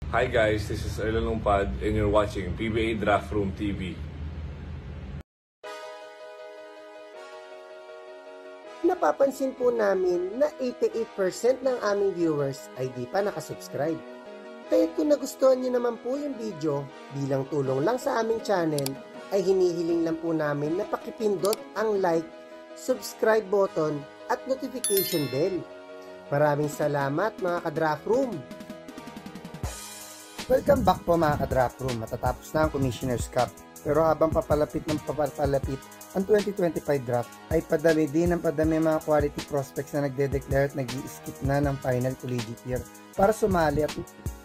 Hi guys, this is Erlan Lumpad and you're watching PBA Draft Room TV. Napapansin po namin na 88% ng aming viewers ay di pa nakasubscribe. Kaya kung nagustuhan niyo naman po yung video, bilang tulong lang sa aming channel, ay hinihiling lang po namin na pakipindot ang like, subscribe button at notification bell. Maraming salamat mga ka-Draft Room! Welcome back po mga ka-Draft Room. Matatapos na ang Commissioner's Cup. Pero habang papalapit ang 2025 draft, ay padami din ang padami mga quality prospects na nagde-declare at nag-i-skip na ng final collegiate year para sumali at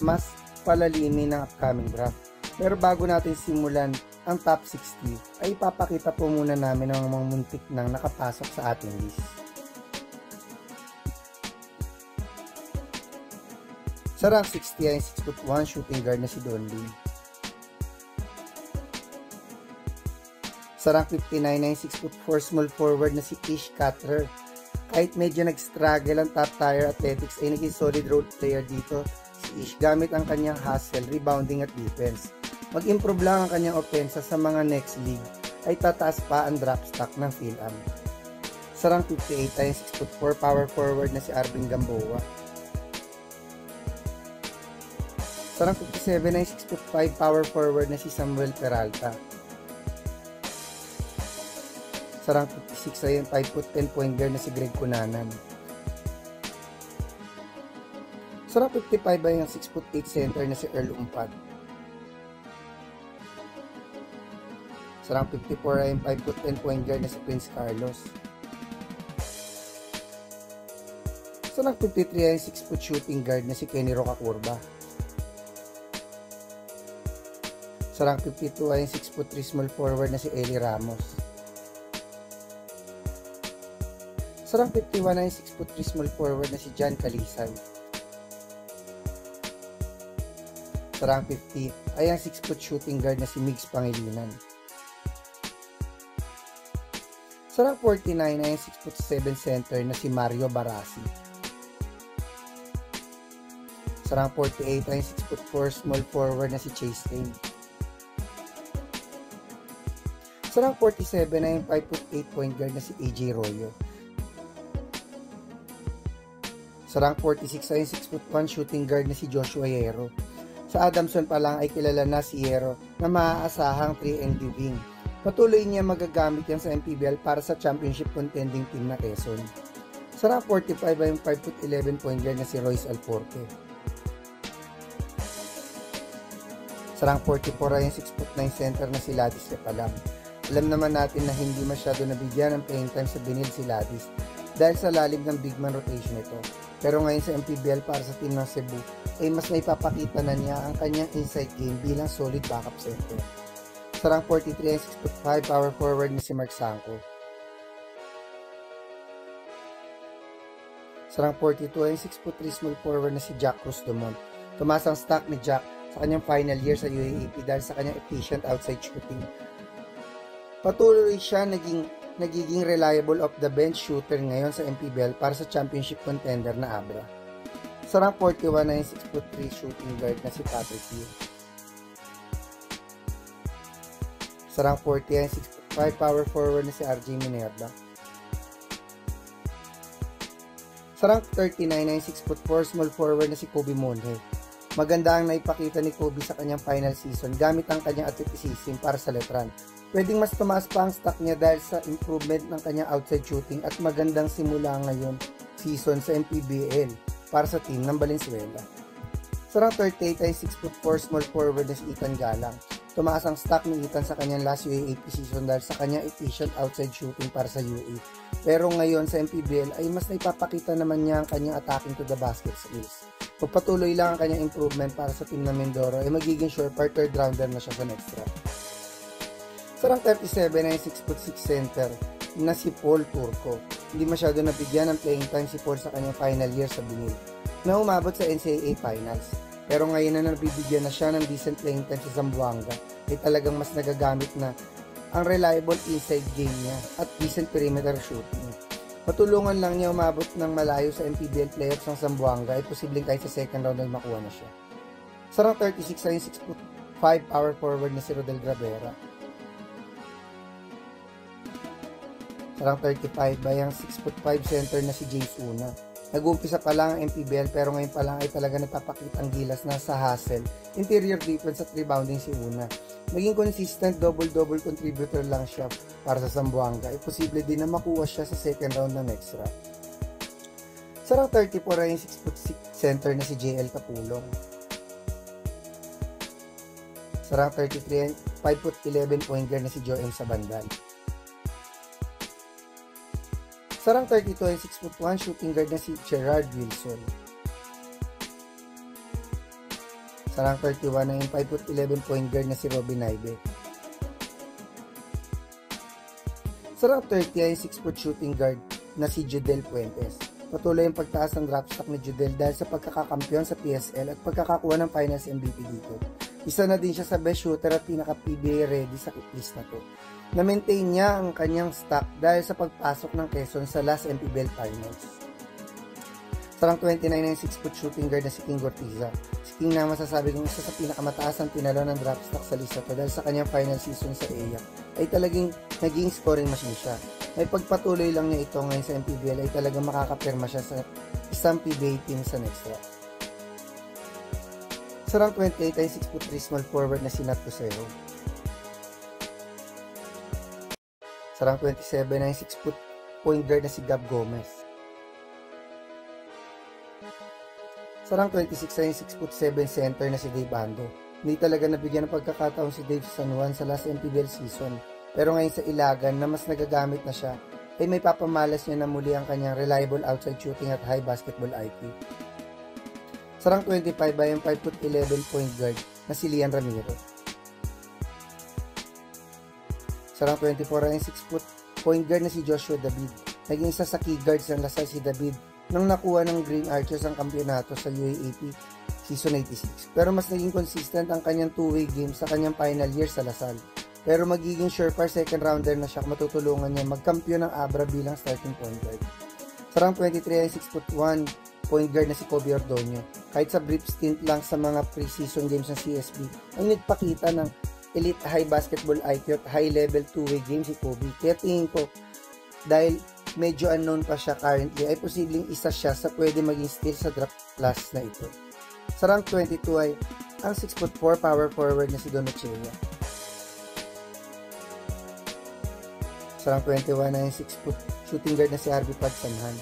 mas palalimin ng upcoming draft. Pero bago natin simulan ang top 60, ay ipapakita po muna namin ang mga muntik nang nakapasok sa ating list. Sa rank 60 ay 6'1" shooting guard na si Don Lim. Sa rank 59 ay 6'4" small forward na si Ish Cutler. Kahit medyo nag-struggle ang top tier athletics ay naging solid role player dito si Ish gamit ang kanyang hustle, rebounding at defense. Mag-improve lang ang kanyang opensa sa mga next league ay tataas pa ang draft stock ng Phil-Am. Sa rank 58 ay 6'4" power forward na si Arvin Gamboa. Sa rank 57 ay 6'5" power forward na si Samuel Peralta. Sa rank 56 ay 5'10" point guard na si Greg Cunanan. Sa rank 55 ay ang 6'8" center na si Earl Umpad. Sa rank 54 ay ang 5'10" point guard na si Prince Carlos. Sa rank 53 ay 6' shooting guard na si Kenny Rocacurva. Sa rank 52 ay 6'3" small forward na si Eli Ramos. Sa rank 51 ay 6'3" small forward na si John Calisay. Sa rank 50 ay ang 6' shooting guard na si Migs Pangilinan. Sa rank 49 ay ang 6'7" center na si Mario Barasi. Sa rank 48 ay 6'4" small forward na si Chase Lane. Sa rank 47 ay yung 5'8" point guard na si AJ Royo. Sa rank 46 ay yung 6'1" shooting guard na si Joshua Yero. Sa Adamson pa lang ay kilala na si Yero na maaasahang 3-and-D wing. Patuloy niya magagamit yan sa MPBL para sa championship contending team na Quezon. Sa rank 45 ay yung 5'11" point guard na si Royce Alforque. Sa rank 44 ay yung 6'9" center na si Ladis Lepalam. Alam naman natin na hindi masyado nabigyan ng playing time sa Benil si Ladis dahil sa lalim ng big man rotation ito. Pero ngayon sa MPBL para sa team ng Cebu ay mas naipapakita na niya ang kanyang inside game bilang solid backup center. Sa rank 43 ay 6'5" power forward na si Mark Sanco. Sa rank 42 ay 6'3" small forward na si Jack Cruz Dumont. Tumaas ang stock ni Jack sa kanyang final year sa UAAP dahil sa kanyang efficient outside shooting. Patuloy siya nagiging reliable off the bench shooter ngayon sa MPBL para sa championship contender na Abra. Sa rank 41 ay 6'3" shooting guard na si Patrick Yu. Sa rank 40 ay 6'5" power forward na si RJ Minerva. Sa rank 39 ay 6'4" small forward na si Kobe Monhe. Maganda ang naipakita ni Kobe sa kanyang final season gamit ang kanyang athleticism para sa Letran. Pwedeng mas tumaas pa ang stock niya dahil sa improvement ng kanyang outside shooting at magandang simula ngayon season sa MPBL para sa team ng Valenzuela. Sa rank 38 ay 6'4" small forward na si Ethan Galang. Tumaas ang stock ni Ethan sa kanyang last UAAP season dahil sa kanyang efficient outside shooting para sa UAA. Pero ngayon sa MPBL ay mas naipapakita naman niya ang kanyang attacking to the basket skills. Kung patuloy lang ang kanyang improvement para sa team ng Mindoro ay magiging surefire third rounder na siya sa next draft. Sa rank 37 ay 6'6" center na si Paul Turco. Hindi masyado nabigyan ng playing time si Paul sa kanyang final year sa Binil na umabot sa NCAA Finals. Pero ngayon na nabibigyan na siya ng decent playing time sa Zamboanga ay talagang mas nagagamit na ang reliable inside game niya at decent perimeter shooting. Matulungan lang niya umabot ng malayo sa MPBL playoffs ng Zamboanga ay posibleng kahit sa second round ay makuha na siya. Sa rank 36 ay yung 6'5" power forward na si Rodel Gravera. Sa rank 35 ay ang 6'5" center na si James Una. Nag-uumpisa pa lang ang MPBL pero ngayon pa lang ay talaga nagpapakita ang gilas na sa hustle, interior defense at rebounding si Una. Naging consistent double-double contributor lang siya para sa Zamboanga. Ay posible din na makuha siya sa second round ng next round. Sa rank 34 ay yung 6'6" center na si JL Tapulong. Sa rank 33 ay 5'11" point guard na si Joem Sabandal. Sa rank 32 ay 6'1" shooting guard na si Gerard Wilson. Sa rank 31 ay 5'11" point guard na si Robin Naibe. Sa rank 30 ay 6' shooting guard na si Judel Puentes. Patuloy ang pagtaas ng draft stock ni Judel dahil sa pagkakakampiyon sa PSL at pagkakakuha ng Finals MVP dito. Isa na din siya sa best shooter at pinaka-PBA ready sa list na to. Na-maintain niya ang kanyang stock dahil sa pagpasok ng Quezon sa last MPBL Finals. Sa rank 29 ay 6' shooting guard na si King Gortiza. Si King na masasabi kong isa sa pinakamataas ang tinalo ng draft stock sa lista to dahil sa kanyang final season sa EAC ay talagang naging scoring machine siya. May pagpatuloy lang niya ito ngayon sa MPBL ay talagang makakapirma siya sa isang PBA team sa next round. Sa rank 28 ay 6'3" small forward na si Nat Cusero. Sa rank 27 ay 6' point guard na si Gab Gomez. Sa rank 26 ay 6'7" center na si Dave Ando. Hindi talaga nabigyan ng pagkakataon si Dave sa San Juan sa last MPBL season. Pero ngayon sa Ilagan na mas nagagamit na siya, ay may papamalas niya na muli ang kanyang reliable outside shooting at high basketball IQ. Sa rank 25 ay ang 5'11" point guard na si Lian Ramiro. Sa rank 24 ay 6' point guard na si Joshua David. Naging isa sa key guards ng Lasal si David nang nakuha ng Green Archers ang kampyonato sa UAAP Season 86. Pero mas naging consistent ang kanyang two-way game sa kanyang final year sa Lasal. Pero magiging surefire second rounder na siya matutulungan niya magkampiyon ng Abra bilang starting point guard. Sa rank 23 ay 6'1" point guard na si Kobe Ordonio. Kahit sa brief stint lang sa mga preseason games ng CSB, ay nagpakita ng elite high basketball IQ at high level two-way game si Kobe. Kaya tingin ko, dahil medyo unknown pa siya currently, ay posibleng isa siya sa pwede maging steal sa draft class na ito. Sa rank 22 ay ang 6'4" power forward na si Donachella. Sa rank 21 ay 6' shooting guard na si Harvey Pagsanhan.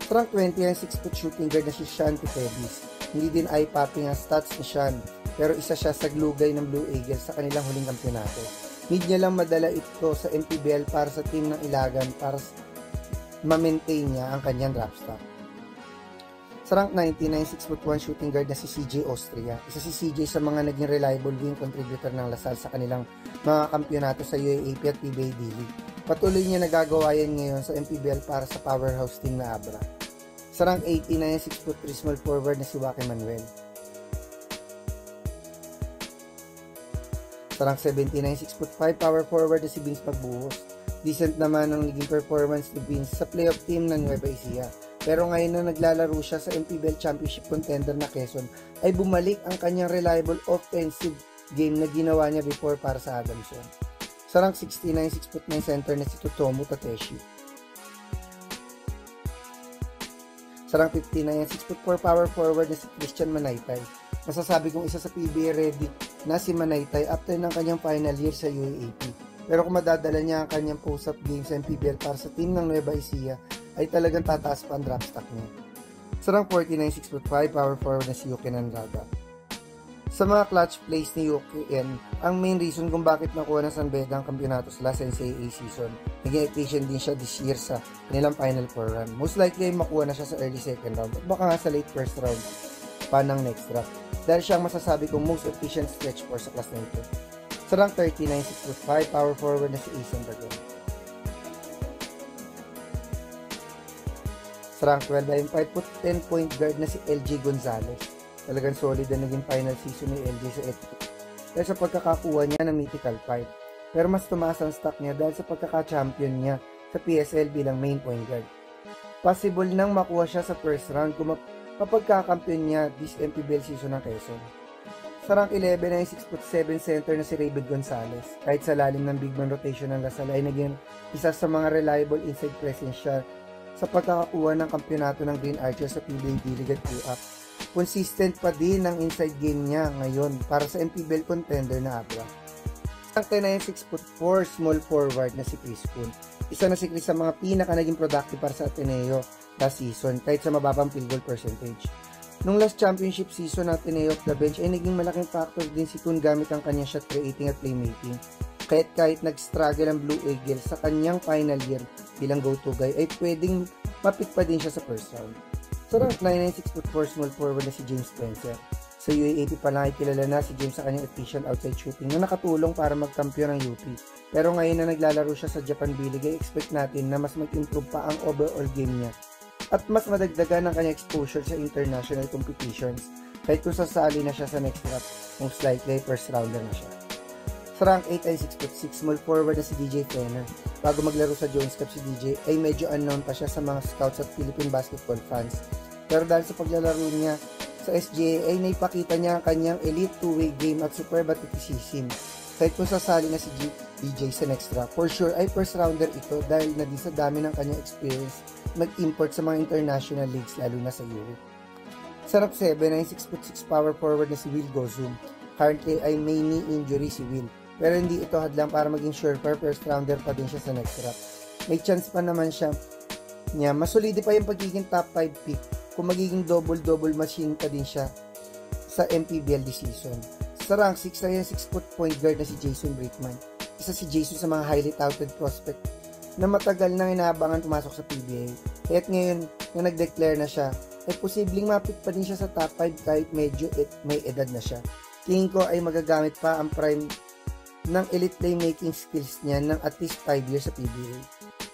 Sa rank 20 ay 6' shooting guard na si Sean Titebis. Hindi din eye-popping ang stats ni Sean, pero isa siya sa glugay ng Blue Eagles sa kanilang huling kampyonato. Need niya lang madala ito sa MPBL para sa team ng Ilagan para ma-maintain niya ang kanyang draft stock. Sa rank 19 ay 6'1" shooting guard na si CJ Austria. Isa si CJ sa mga naging reliable wing contributor ng Lasal sa kanilang mga kampyonato sa UAAP at PBA D-League. Patuloy niya nagagawa yan ngayon sa MPBL para sa powerhouse team na Abra. Sa rank 18 ay 6'3" small forward na si Joaquin Manuel. Sa rank 17 ay 6'5" power forward na si Vince Magbuhos. Decent naman ang naging performance ni Vince sa playoff team ng Nueva Ecija. Pero ngayon na naglalaro siya sa MPBL Championship contender na Quezon, ay bumalik ang kanyang reliable offensive game na ginawa niya before para sa Adamson. Sa rank 16 ay 6'9" center na si Totomo Tateshi. Sa rank 15 ay 6'4" power forward na si Christian Manaytay. Masasabi kong isa sa PBA ready na si Manaytay after ng kanyang final year sa UAAP. Pero kung madadala niya ang kanyang post-up game sa MPBL para sa team ng Nueva Ecija, ay talagang tataas pa ang draft stock niya. Sa rank 49, 6'5" power forward na si Yuken Andrada. Sa mga clutch plays ni Yuken, ang main reason kung bakit nakuha ng San Beda ang kampyonato sa last NCAA season, naging efficient din siya this year sa kanilang Final Four run. Most likely ay makuha na siya sa early second round at baka nga sa late first round pa ng next draft. Dahil siya ang masasabi kong most efficient stretch four sa class na ito. Sa rank 39, 6'5" power forward na si Ason Dragon. Sa rank 12 ay 5'10" point guard na si LJ Gonzalez. Talagang solid na naging final season ni LJ sa Epic. Dahil sa pagkakakuha niya ng Mythical 5. Pero mas tumaas ang stock niya dahil sa pagkaka-champion niya sa PSL bilang main point guard. Possible nang makuha siya sa first round kung mapagkakampiyon niya this MPBL season ng Quezon. Sa rank 11 ay 6'7" center na si Raven Gonzalez. Kahit sa lalim ng big man rotation ng Lasal ay naging isa sa mga reliable inside presence siya sa pagkakakuha ng kampiyonato ng Green Archers sa PBA D-League at UAP. Consistent pa din ang inside game niya ngayon para sa MPBL contender na Abra. Rank 10 ay 6'4" small forward na si Chris Kuhn. Isa na si Chris sa mga pinaka naging productive para sa Ateneo last season kahit sa mababang field goal percentage. Nung last championship season natin ay off the bench ay naging malaking factor din si Kuhn gamit ang kanyang shot creating at playmaking. Kahit nag-struggle ang Blue Eagles sa kanyang final year bilang go-to guy ay pwedeng mapit pa din siya sa first round. Sa rank 9 ay 6'4" small forward na si James Spencer. Sa UAAP pa lang ay kilala na si James sa kanyang efficient outside shooting na nakatulong para magkampiyon ng UP. Pero ngayon na naglalaro siya sa Japan B-League ay expect natin na mas mag-improve pa ang overall game niya at mas madagdagan ang kanyang exposure sa international competitions kahit kung sasali na siya sa next draft, most likely first rounder na siya. Sa rank 8 ay 6'6" small forward na si DJ Fenner. Bago maglaro sa Jones Cup si DJ ay medyo unknown pa siya sa mga scouts at Philippine basketball fans. Pero dahil sa paglalaro niya sa SGA ay naipakita niya ang kanyang elite two-way game at superb athleticism. Kahit kung sasali na si DJ sa next draft, for sure ay first rounder ito dahil na din sa dami ng kanyang experience mag-import sa mga international leagues lalo na sa Europe. Sa rank 7 ay 6'6" power forward na si Will Gozum. Currently ay may knee injury si Will, pero hindi ito hadlang para maging surefire first rounder pa din siya sa next draft. May chance pa naman siya mas solide pa yung pagiging top 5 pick kung magiging double-double machine pa din siya sa MPBL this season. Sa rank 6 ay 6-foot point guard na si Jason Brickman. Isa si Jason sa mga highly touted prospect na matagal nang inaabangan pumasok sa PBA. Kaya't ngayon na nag-declare na siya, ay posibleng mapit pa din siya sa top 5 kahit medyo may edad na siya. Tingin ko ay magagamit pa ang prime ng elite playmaking skills niya ng at least 5 years sa PBA.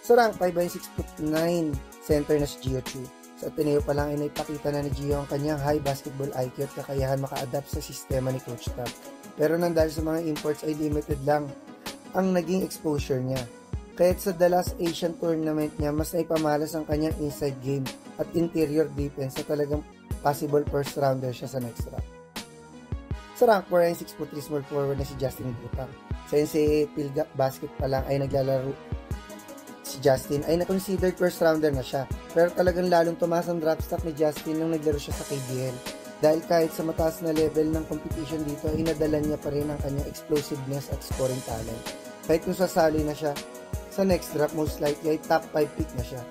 Sa rank 5 ay 6'9" center na si Gio Chu. Sa Ateneo pa lang ay naipakita na ni Gio ang kanyang high basketball IQ at kakayahan maka-adapt sa sistema ni Coach Tab. Pero nang dahil sa mga imports ay limited lang ang naging exposure niya. Kaya't sa the last Asian tournament niya, mas naipamalas ang kanyang inside game at interior defense na talagang possible first rounder siya sa next round. Sa rank 4 ay 6'3" small forward na si Justin Butang. Sa NCAA Philgap Basket pa lang ay naglalaro si Justin ay na-considered first rounder na siya. Pero talagang lalong tumaas ang draft stock ni Justin nung naglaro siya sa KBL. Dahil kahit sa mataas na level ng competition dito ay nadala niya pa rin ang kanyang explosiveness at scoring talent. Kahit kung sasali na siya sa next draft, most likely ay top 5 pick na siya.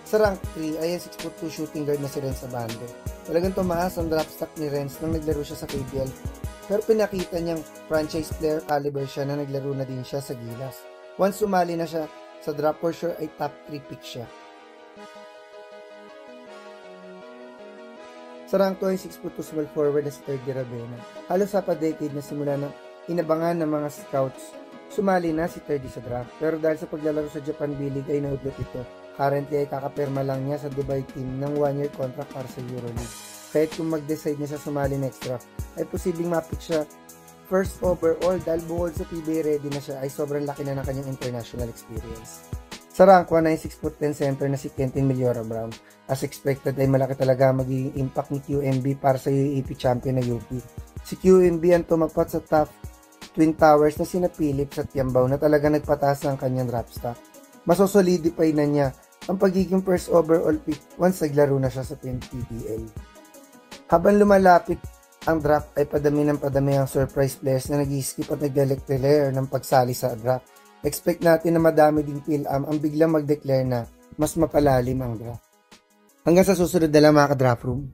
Sa rank 3 ay 6'2" shooting guard na si Renz Abando. Talagang tumaas ang draft stock ni Renz nung naglaro siya sa KBL. Pero pinakita niyang franchise player caliber siya na naglaro na din siya sa Gilas. Once sumali na siya sa draft, for sure ay top 3 pick siya. Sa rank 2 ay 6'2" small forward na si Terdy Ravena. Halos sa pa-decade na simula ng inabangan ng mga scouts, sumali na si Terdy sa draft. Pero dahil sa paglalaro sa Japan B-League ay naudlot ito. Currently ay kakapirma lang niya sa Dubai team ng 1-year contract para sa EuroLeague. Kahit kung mag-decide niya sa sumali next draft, ay posibleng mapit siya first overall dahil bukod sa PBA ready na siya ay sobrang laki na ng kanyang international experience. Sa rank 1 ay 6'10" center na si Kentin Meliora Brown. As expected ay malaki talaga magiging impact ni QMB para sa UAAP champion na UP. Si QMB ang tumapat sa top Twin Towers na sina Philips at Yambao na talaga nagpataas ng kanyang draft stock. Masosolidify na niya ang pagiging first overall pick once naglaro na siya sa PBL. Habang lumalapit ang draft ay padami ang surprise players na nag-skip at nag-declare ng pagsali sa draft. Expect natin na madami ding PhilAm ang biglang mag-declare na mas mapalalim ang draft. Hanggang sa susunod na lang mga ka-draft room.